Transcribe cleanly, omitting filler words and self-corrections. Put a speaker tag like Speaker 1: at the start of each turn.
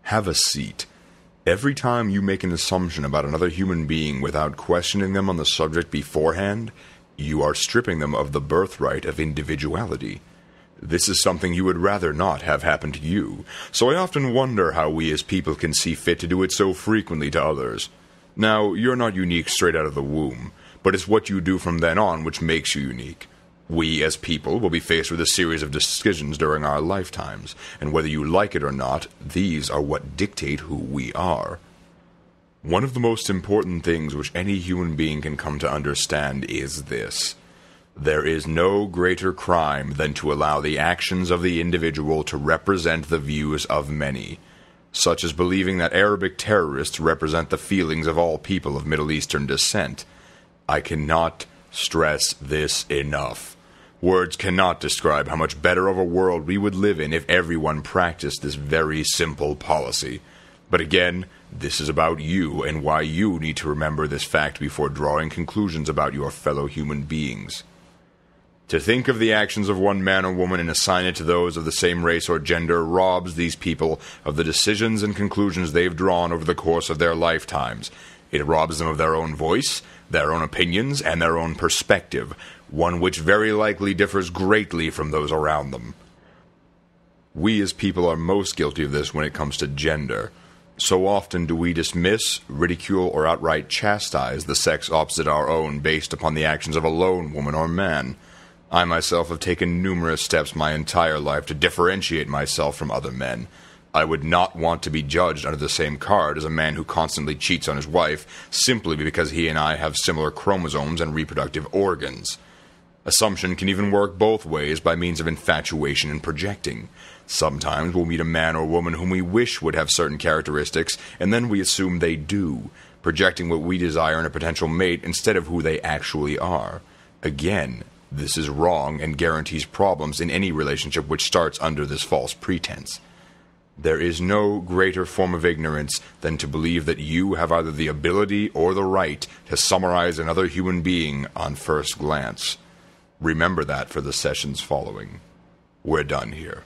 Speaker 1: Have a seat. Every time you make an assumption about another human being without questioning them on the subject beforehand, you are stripping them of the birthright of individuality. This is something you would rather not have happen to you, so I often wonder how we as people can see fit to do it so frequently to others. Now, you're not unique straight out of the womb, but it's what you do from then on which makes you unique. We, as people, will be faced with a series of decisions during our lifetimes, and whether you like it or not, these are what dictate who we are. One of the most important things which any human being can come to understand is this. There is no greater crime than to allow the actions of the individual to represent the views of many, such as believing that Arabic terrorists represent the feelings of all people of Middle Eastern descent. I cannot stress this enough. Words cannot describe how much better of a world we would live in if everyone practiced this very simple policy. But again, this is about you and why you need to remember this fact before drawing conclusions about your fellow human beings. To think of the actions of one man or woman and assign it to those of the same race or gender robs these people of the decisions and conclusions they've drawn over the course of their lifetimes. It robs them of their own voice, their own opinions, and their own perspective, one which very likely differs greatly from those around them. We as people are most guilty of this when it comes to gender. So often do we dismiss, ridicule, or outright chastise the sex opposite our own based upon the actions of a lone woman or man. I myself have taken numerous steps my entire life to differentiate myself from other men. I would not want to be judged under the same card as a man who constantly cheats on his wife simply because he and I have similar chromosomes and reproductive organs. Assumption can even work both ways by means of infatuation and projecting. Sometimes we'll meet a man or woman whom we wish would have certain characteristics, and then we assume they do, projecting what we desire in a potential mate instead of who they actually are. Again, this is wrong and guarantees problems in any relationship which starts under this false pretense. There is no greater form of ignorance than to believe that you have either the ability or the right to summarize another human being on first glance. Remember that for the sessions following. We're done here.